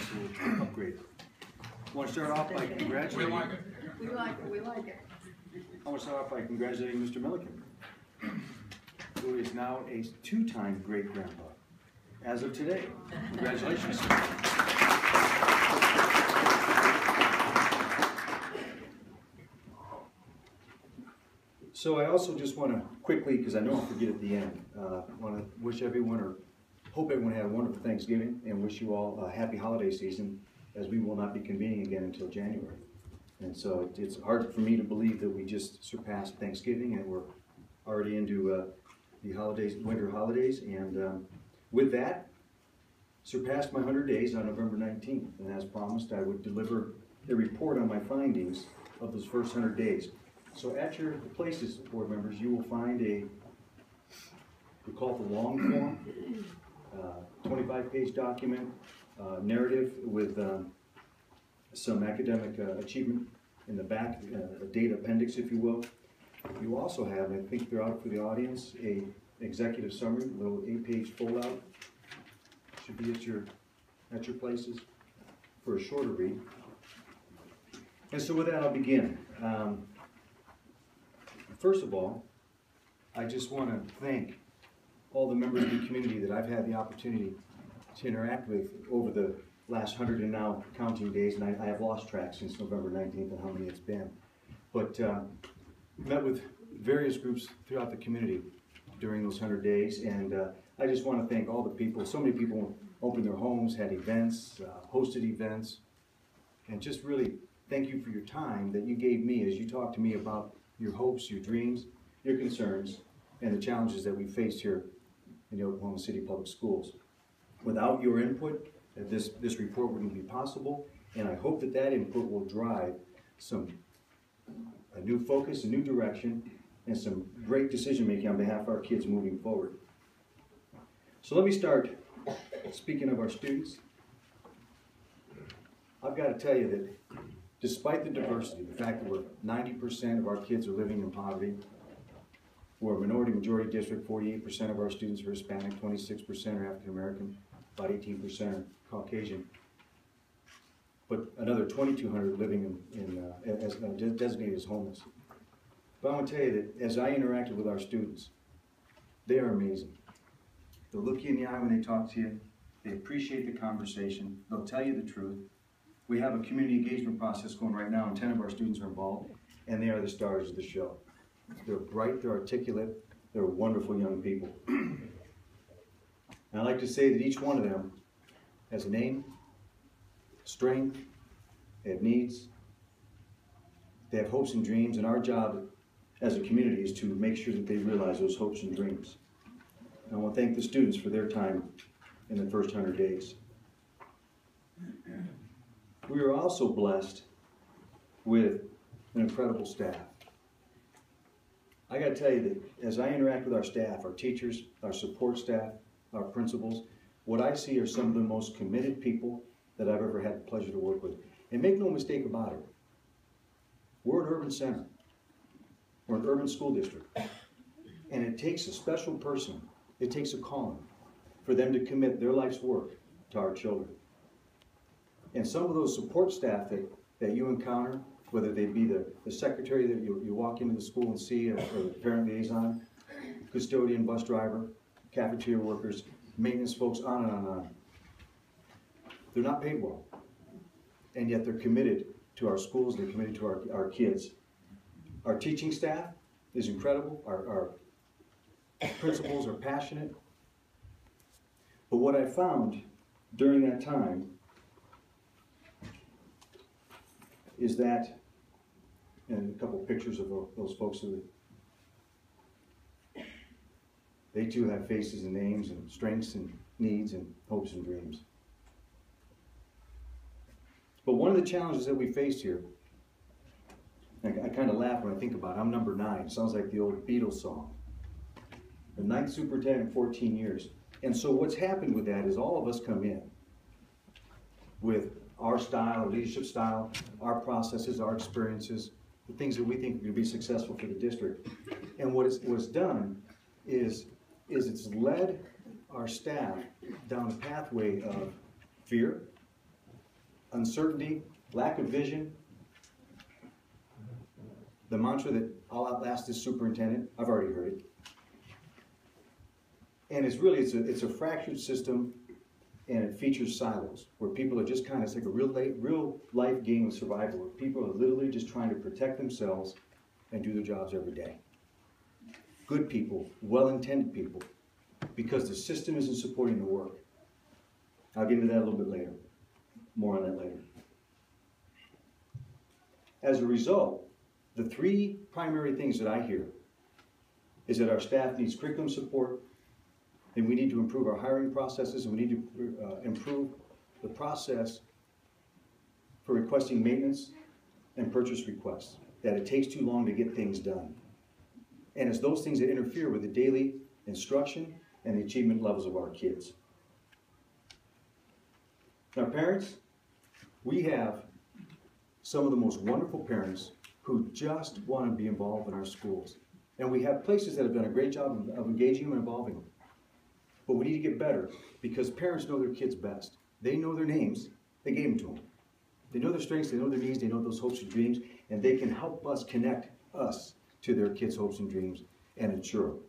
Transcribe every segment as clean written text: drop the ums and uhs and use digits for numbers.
school upgrade. I want to start off by congratulating. We like it. We like it, we like it. I want to start off by congratulating Mr. Milliken, who is now a two-time great-grandpa as of today. Congratulations, sir. So I also just want to quickly, because I know I'll forget at the end, want to wish everyone, or hope everyone had a wonderful Thanksgiving, and wish you all a happy holiday season, as we will not be convening again until January. And so it's hard for me to believe that we just surpassed Thanksgiving and we're already into the holidays, winter holidays. And with that, surpassed my 100 days on November 19th. And as promised, I would deliver a report on my findings of those first 100 days. So at your places, board members, you will find we call it the long form, 25-page document, narrative with some academic achievement in the back, a data appendix, if you will. You also have, and I think they're out for the audience, a executive summary, a little 8-page fold-out. Should be at your places for a shorter read. And so with that, I'll begin. First of all, I just want to thank all the members of the community that I've had the opportunity to interact with over the last 100 and now counting days, and I have lost track since November 19th and how many it's been. But met with various groups throughout the community during those 100 days, and I just want to thank all the people. So many people opened their homes, had events, hosted events, and just really thank you for your time that you gave me as you talked to me about your hopes, your dreams, your concerns, and the challenges that we faced here in the Oklahoma City Public Schools. Without your input, this report wouldn't be possible, and I hope that that input will drive a new focus, a new direction, and some great decision-making on behalf of our kids moving forward. So let me start, speaking of our students. I've got to tell you that despite the diversity, the fact that 90% of our kids are living in poverty, we're a minority-majority district, 48% of our students are Hispanic, 26% are African-American, about 18% are Caucasian, but another 2,200 living as designated as homeless. But I want to tell you that as I interacted with our students, they are amazing. They'll look you in the eye when they talk to you. They appreciate the conversation. They'll tell you the truth. We have a community engagement process going right now, and 10 of our students are involved, and they are the stars of the show. They're bright, they're articulate, they're wonderful young people. And I like to say that each one of them has a name, strength, they have needs, they have hopes and dreams, and our job as a community is to make sure that they realize those hopes and dreams. And I want to thank the students for their time in the first 100 days. We are also blessed with an incredible staff. I got to tell you that as I interact with our staff, our teachers, our support staff, our principals, what I see are some of the most committed people that I've ever had the pleasure to work with. And make no mistake about it, we're an urban center. We're an urban school district. And it takes a special person, it takes a calling for them to commit their life's work to our children. And some of those support staff that you encounter, whether they be the secretary that you walk into the school and see, or the parent liaison, custodian, bus driver, cafeteria workers, maintenance folks, on and on and on. They're not paid well, and yet they're committed to our schools, they're committed to our kids. Our teaching staff is incredible, our principals are passionate, but what I found during that time is that, and a couple pictures of those folks, they too have faces and names and strengths and needs and hopes and dreams. But one of the challenges that we faced here, I kind of laugh when I think about it, I'm number 9, it sounds like the old Beatles song. The 9th superintendent in 14 years. And so what's happened with that is all of us come in with our style, our leadership style, our processes, our experiences, the things that we think are going to be successful for the district. And what it's done is it's led our staff down a pathway of fear, uncertainty, lack of vision. The mantra that I'll outlast this superintendent, I've already heard it. And it's a fractured system, and it features silos where people are just kind of, it's like a real life game of survival where people are literally just trying to protect themselves and do their jobs every day. Good people, well-intended people, because the system isn't supporting the work. I'll get into that a little bit later. More on that later. As a result, the three primary things that I hear is that our staff needs curriculum support, and we need to improve our hiring processes, and we need to improve the process for requesting maintenance and purchase requests, that it takes too long to get things done. And it's those things that interfere with the daily instruction and the achievement levels of our kids. Now, parents, we have some of the most wonderful parents who just want to be involved in our schools. And we have places that have done a great job of engaging them and involving them. But we need to get better, because parents know their kids best. They know their names, they gave them to them. They know their strengths, they know their needs, they know those hopes and dreams, and they can help us connect us to their kids' hopes and dreams and ensure them.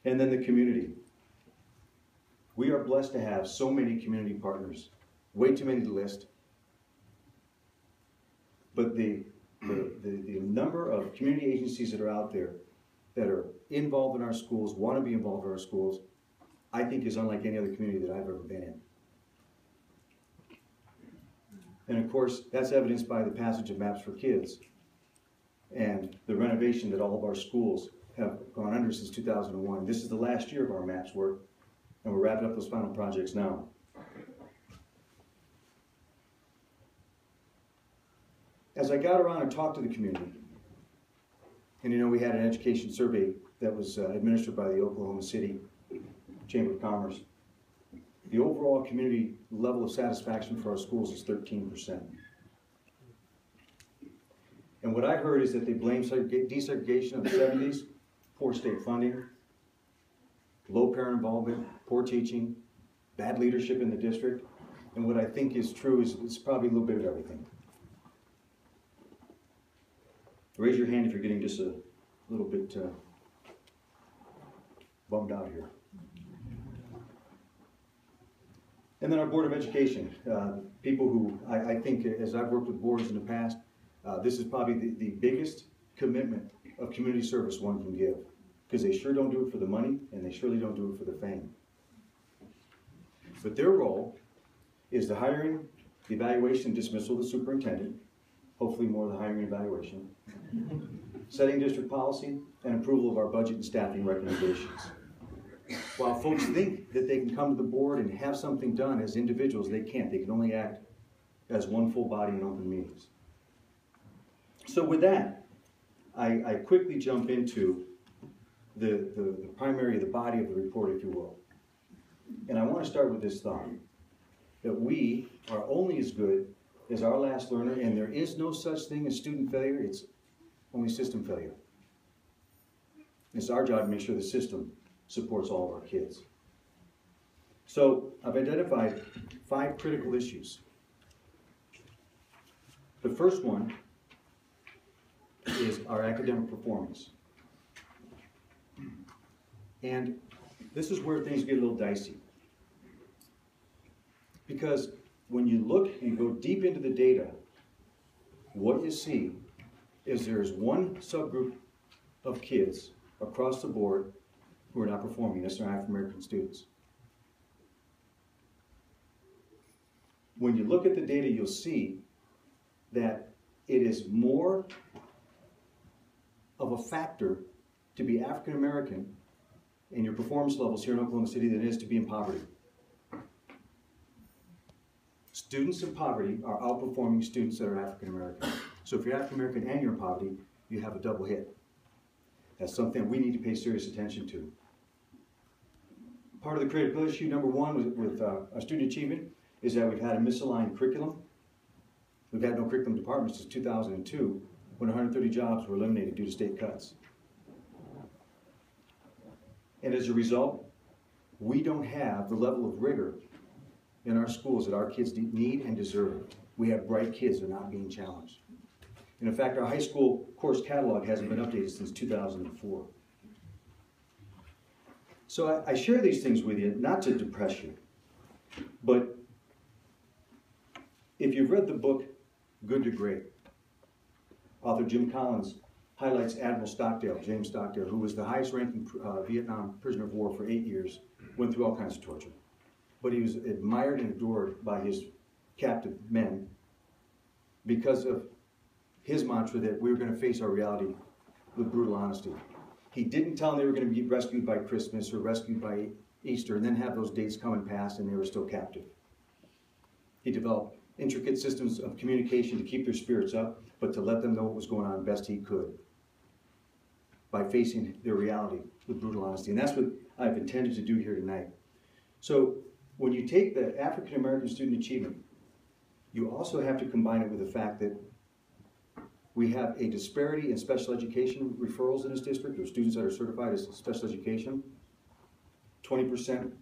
And then the community. We are blessed to have so many community partners, way too many to list. But the number of community agencies that are out there that are involved in our schools, want to be involved in our schools, I think is unlike any other community that I've ever been in. And of course, that's evidenced by the passage of Maps for Kids and the renovation that all of our schools have gone under since 2001. This is the last year of our MAPS work, and we're wrapping up those final projects now. As I got around and talked to the community, and you know, we had an education survey that was administered by the Oklahoma City Chamber of Commerce. The overall community level of satisfaction for our schools is 13%. And what I heard is that they blame desegregation of the 70s, poor state funding, low parent involvement, poor teaching, bad leadership in the district. And what I think is true is it's probably a little bit of everything. Raise your hand if you're getting just a little bit bummed out here. And then our Board of Education, people who I think, as I've worked with boards in the past, this is probably the biggest commitment of community service one can give, because they sure don't do it for the money, and they surely don't do it for the fame. But their role is the hiring, the evaluation, and dismissal of the superintendent, hopefully more of the hiring and evaluation, setting district policy, and approval of our budget and staffing recommendations. While folks think that they can come to the board and have something done as individuals, they can't. They can only act as one full body in open meetings. So with that, I quickly jump into the body of the report, if you will. And I want to start with this thought, that we are only as good as our last learner, and there is no such thing as student failure, it's only system failure. It's our job to make sure the system supports all of our kids. So I've identified 5 critical issues. The first one is our academic performance. And this is where things get a little dicey. Because when you look and go deep into the data, what you see is there's one subgroup of kids across the board who are not performing. That's our African American students. When you look at the data, you'll see that it is more of a factor to be African American in your performance levels here in Oklahoma City than it is to be in poverty. Students in poverty are outperforming students that are African American. So if you're African American and you're in poverty, you have a double hit. That's something we need to pay serious attention to. Part of the critical issue, number one, with our student achievement is that we've had a misaligned curriculum. We've had no curriculum department since 2002, when 130 jobs were eliminated due to state cuts. And as a result, we don't have the level of rigor in our schools that our kids need and deserve. We have bright kids that are not being challenged. And in fact, our high school course catalog hasn't been updated since 2004. So I share these things with you, not to depress you, but if you've read the book, Good to Great, author Jim Collins highlights Admiral Stockdale, James Stockdale, who was the highest ranking Vietnam prisoner of war for 8 years, went through all kinds of torture. But he was admired and adored by his captive men because of his mantra that we were going to face our reality with brutal honesty. He didn't tell them they were going to be rescued by Christmas or rescued by Easter and then have those dates come and pass and they were still captive. He developed intricate systems of communication to keep their spirits up, but to let them know what was going on best he could by facing their reality with brutal honesty. And that's what I've intended to do here tonight. So when you take the African American student achievement, you also have to combine it with the fact that we have a disparity in special education referrals in this district. There are students that are certified as special education, 20%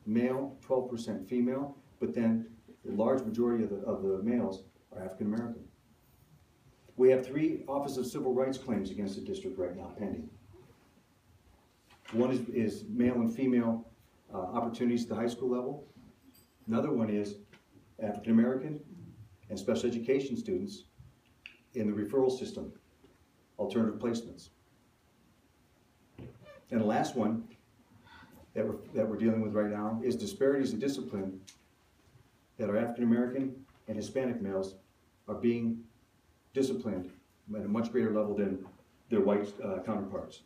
male, 12% female, but then the large majority of the males are African American. We have 3 Office of Civil Rights claims against the district right now pending. One is male and female opportunities at the high school level. Another one is African American and special education students in the referral system, alternative placements. And the last one that we're dealing with right now is disparities in discipline that our African American and Hispanic males are being disciplined at a much greater level than their white counterparts.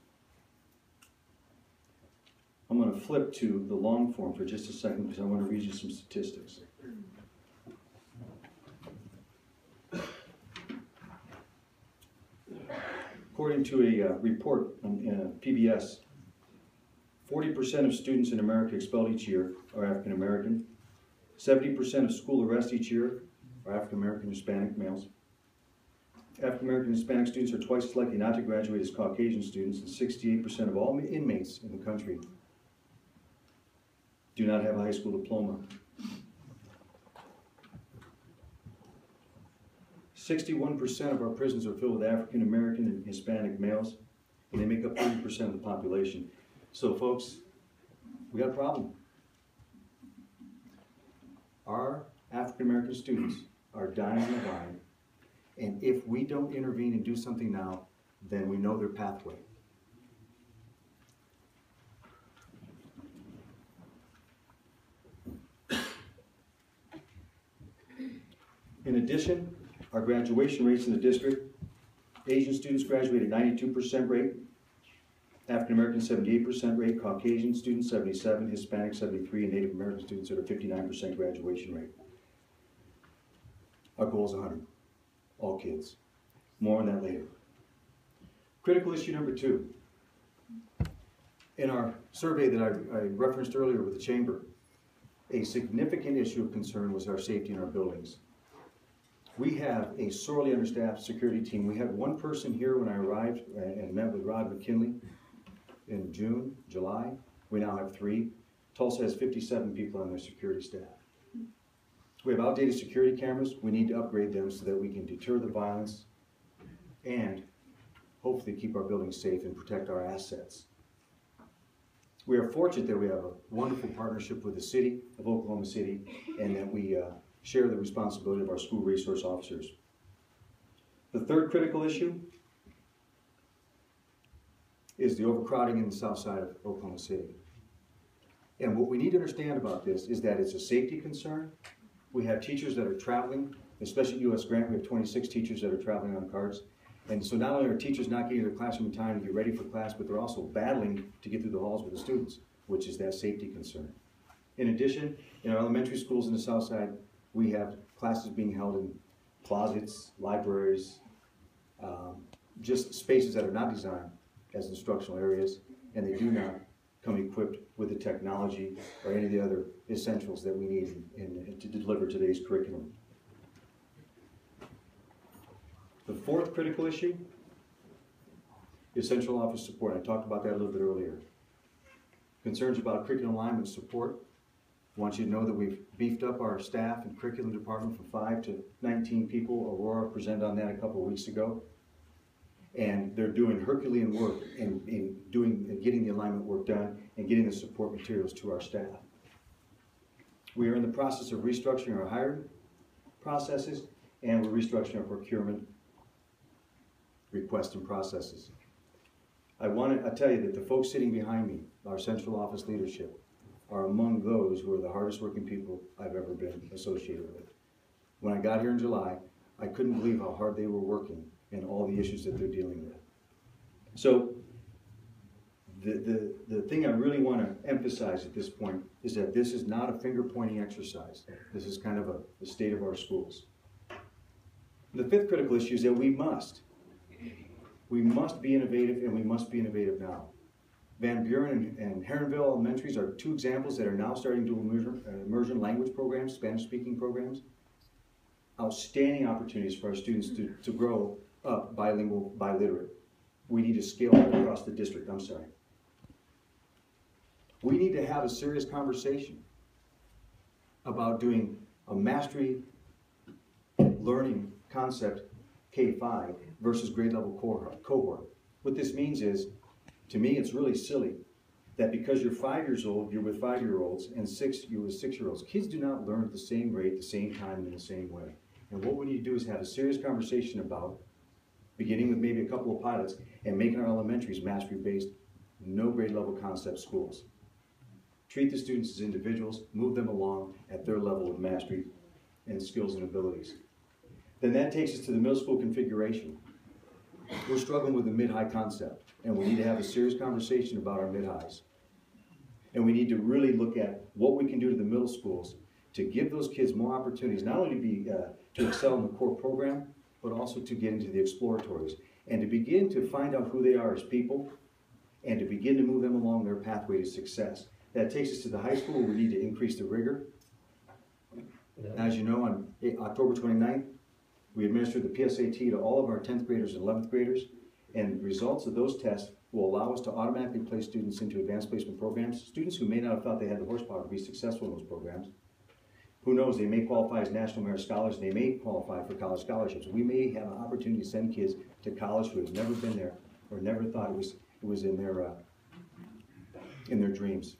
I'm going to flip to the long form for just a second because I want to read you some statistics. According to a report on PBS, 40% of students in America expelled each year are African American. 70% of school arrests each year are African American Hispanic males. African American Hispanic students are twice as likely not to graduate as Caucasian students, and 68% of all inmates in the country do not have a high school diploma. 61% of our prisons are filled with African American and Hispanic males, and they make up 30% of the population. So folks, we got a problem. Our African American students are dying on the vine, and if we don't intervene and do something now, then we know their pathway. In addition, our graduation rates in the district, Asian students graduate at 92% rate, African American 78% rate, Caucasian students 77%, Hispanic 73%, and Native American students at a 59% graduation rate. Our goal is 100, all kids. More on that later. Critical issue number 2. In our survey that I referenced earlier with the Chamber, a significant issue of concern was our safety in our buildings. We have a sorely understaffed security team. We had one person here when I arrived and met with Rod McKinley in June, July. We now have 3. Tulsa has 57 people on their security staff. We have outdated security cameras. We need to upgrade them so that we can deter the violence and hopefully keep our buildings safe and protect our assets. We are fortunate that we have a wonderful partnership with the city of Oklahoma City and that we share the responsibility of our school resource officers. The third critical issue is the overcrowding in the south side of Oklahoma City. And what we need to understand about this is that it's a safety concern. We have teachers that are traveling, especially at U.S. Grant, we have 26 teachers that are traveling on carts. And so not only are teachers not getting to their classroom in time to get ready for class, but they're also battling to get through the halls with the students, which is that safety concern. In addition, in our elementary schools in the south side, we have classes being held in closets, libraries, just spaces that are not designed as instructional areas, and they do not come equipped with the technology or any of the other essentials that we need to deliver today's curriculum. The fourth critical issue is central office support. I talked about that a little bit earlier. Concerns about curriculum alignment support. I want you to know that we've beefed up our staff and curriculum department from 5 to 19 people. Aurora presented on that a couple of weeks ago. And they're doing Herculean work in getting the alignment work done and getting the support materials to our staff. We are in the process of restructuring our hiring processes, and we're restructuring our procurement requests and processes. I tell you that the folks sitting behind me, our central office leadership, are among those who are the hardest working people I've ever been associated with. When I got here in July, I couldn't believe how hard they were working and all the issues that they're dealing with. So the thing I really want to emphasize at this point is that this is not a finger-pointing exercise. This is kind of the state of our schools. The fifth critical issue is that we must be innovative, and we must be innovative now. Van Buren and Heronville Elementaries are two examples that are now starting to immersion language programs, Spanish-speaking programs. Outstanding opportunities for our students to grow up bilingual, biliterate. We need to scale that across the district, I'm sorry. We need to have a serious conversation about doing a mastery learning concept K-5 versus grade level cohort. What this means is, to me, it's really silly that because you're 5 years old, you're with 5-year-olds, and you're with 6-year-olds. Kids do not learn at the same rate, the same time, and in the same way. And what we need to do is have a serious conversation about, beginning with maybe a couple of pilots, and making our elementaries mastery-based, no grade level concept schools. Treat the students as individuals, move them along at their level of mastery and skills and abilities. Then that takes us to the middle school configuration. We're struggling with the mid-high concept, and we need to have a serious conversation about our mid-highs. And we need to really look at what we can do to the middle schools to give those kids more opportunities, not only to excel in the core program, but also to get into the exploratories, and to begin to find out who they are as people, and to begin to move them along their pathway to success. That takes us to the high school, where we need to increase the rigor. As you know, on October 29th, we administered the PSAT to all of our 10th graders and 11th graders, and results of those tests will allow us to automatically place students into advanced placement programs. Students who may not have thought they had the horsepower to be successful in those programs. Who knows, they may qualify as National Merit Scholars, they may qualify for college scholarships. We may have an opportunity to send kids to college who have never been there or never thought it was in their dreams.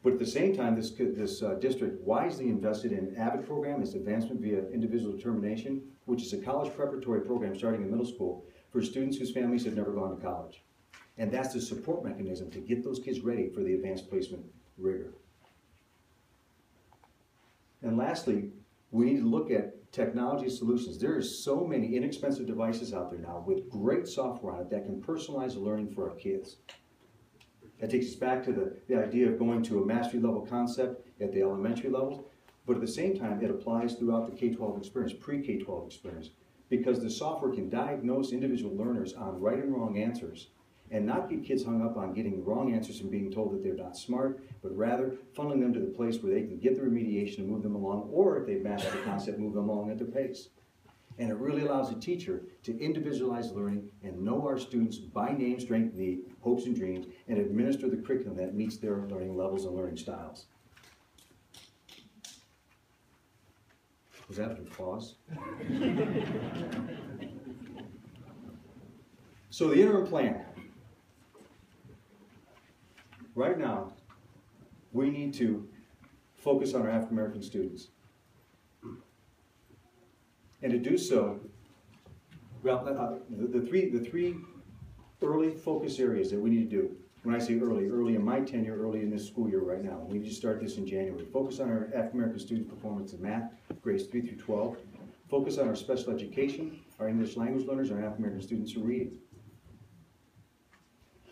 But at the same time, this district wisely invested in AVID program, its Advancement via Individual Determination, which is a college preparatory program starting in middle school for students whose families have never gone to college. And that's the support mechanism to get those kids ready for the advanced placement rigor. And lastly, we need to look at technology solutions. There are so many inexpensive devices out there now with great software on it that can personalize the learning for our kids. That takes us back to the idea of going to a mastery level concept at the elementary levels, but at the same time, it applies throughout the K-12 experience, pre-K-12 experience, because the software can diagnose individual learners on right and wrong answers, and not get kids hung up on getting the wrong answers and being told that they're not smart, but rather funneling them to the place where they can get the remediation and move them along, or if they've mastered the concept, move them along at their pace. And it really allows a teacher to individualize learning and know our students by name, strength, need, hopes, and dreams, and administer the curriculum that meets their learning levels and learning styles. Was that an applause? So the interim plan. Right now, we need to focus on our African American students. And to do so, well, the three early focus areas that we need to do, when I say early in my tenure, early in this school year right now, we need to start this in January. Focus on our African American students' performance in math, grades 3 through 12. Focus on our special education, our English language learners, our African American students in reading.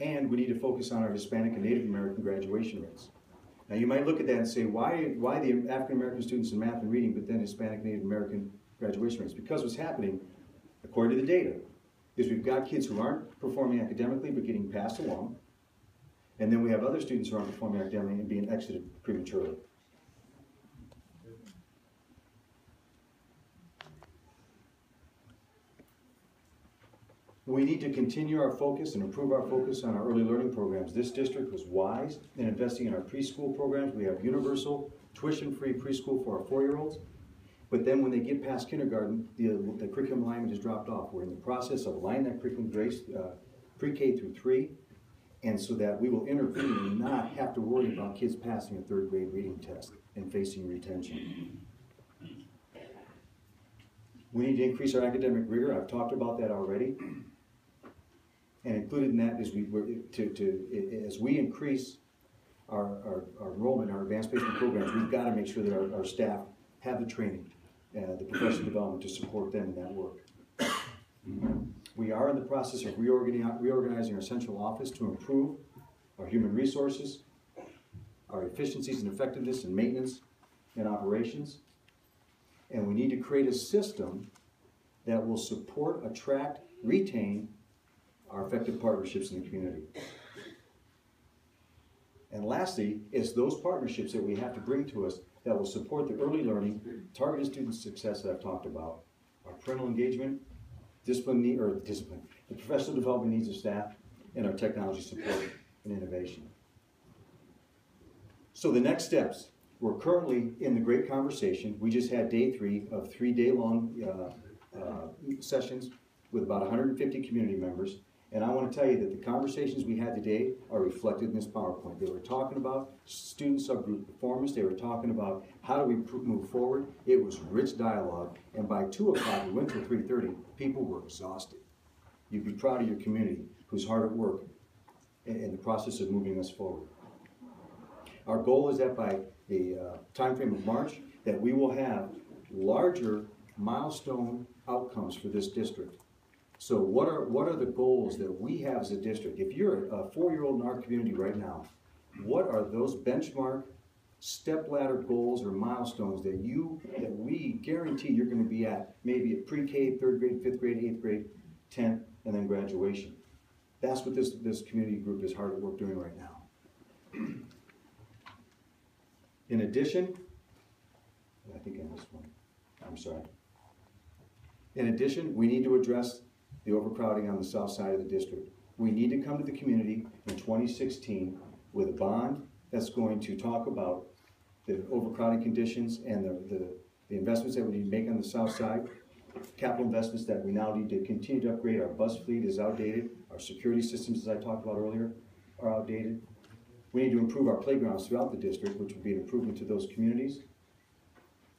And we need to focus on our Hispanic and Native American graduation rates. Now you might look at that and say, why the African American students in math and reading, but then Hispanic, Native American graduation rates? Because what's happening, according to the data, is we've got kids who aren't performing academically but getting passed along, and then we have other students who aren't performing academically and being exited prematurely. We need to continue our focus and improve our focus on our early learning programs. This district was wise in investing in our preschool programs. We have universal, tuition-free preschool for our 4-year-olds. But then when they get past kindergarten, the curriculum alignment has dropped off. We're in the process of aligning that curriculum pre-K through 3, and so that we will intervene and not have to worry about kids passing a 3rd grade reading test and facing retention. We need to increase our academic rigor. I've talked about that already. And included in that is as we increase our enrollment in our advanced placement programs, we've got to make sure that our staff have the training, the professional development to support them in that work. We are in the process of reorganizing our central office to improve our human resources, our efficiencies and effectiveness in maintenance and operations. And we need to create a system that will support, attract, retain our effective partnerships in the community. And lastly, it's those partnerships that we have to bring to us that will support the early learning, targeted student success that I've talked about, our parental engagement, the professional development needs of staff, and our technology support and innovation. So the next steps, we're currently in the great conversation. We just had day 3 of 3-day-long sessions with about 150 community members. And I want to tell you that the conversations we had today are reflected in this PowerPoint. They were talking about student subgroup performance. They were talking about how do we move forward. It was rich dialogue. And by 2 o'clock, we went till 3:30. People were exhausted. You'd be proud of your community who's hard at work in the process of moving us forward. Our goal is that by the time frame of March, that we will have larger milestone outcomes for this district. So what are the goals that we have as a district? If you're a 4-year-old in our community right now, what are those benchmark stepladder goals or milestones that we guarantee you're going to be at, maybe at pre-K, 3rd grade, 5th grade, 8th grade, 10th, and then graduation? That's what this community group is hard at work doing right now. In addition, I think I missed one. I'm sorry. In addition, we need to address the overcrowding on the south side of the district. We need to come to the community in 2016 with a bond that's going to talk about the overcrowding conditions and the investments that we need to make on the south side, capital investments that we now need to continue to upgrade. Our bus fleet is outdated. Our security systems, as I talked about earlier, are outdated. We need to improve our playgrounds throughout the district, which will be an improvement to those communities.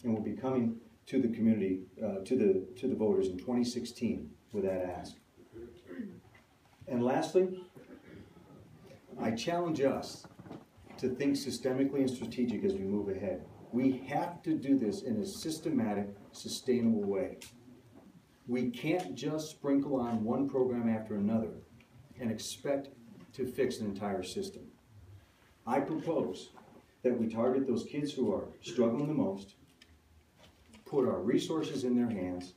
And we'll be coming to the community, to the voters in 2016 with that ask. And lastly, I challenge us to think systemically and strategic as we move ahead. We have to do this in a systematic, sustainable way. We can't just sprinkle on one program after another and expect to fix an entire system. I propose that we target those kids who are struggling the most, put our resources in their hands,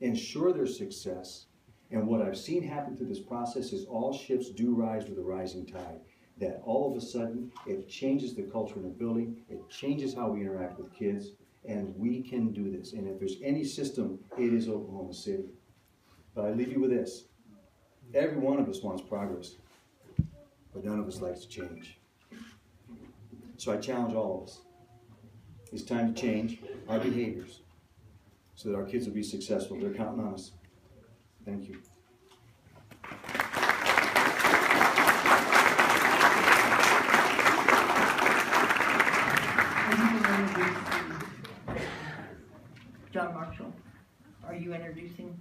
ensure their success, and what I've seen happen through this process is all ships do rise with a rising tide. That all of a sudden, it changes the culture in the building, it changes how we interact with kids, and we can do this. And if there's any system, it is Oklahoma City. But I leave you with this. Every one of us wants progress, but none of us likes to change. So I challenge all of us. It's time to change our behaviors so that our kids will be successful. They're counting on us. Thank you. John Marshall, are you introducing?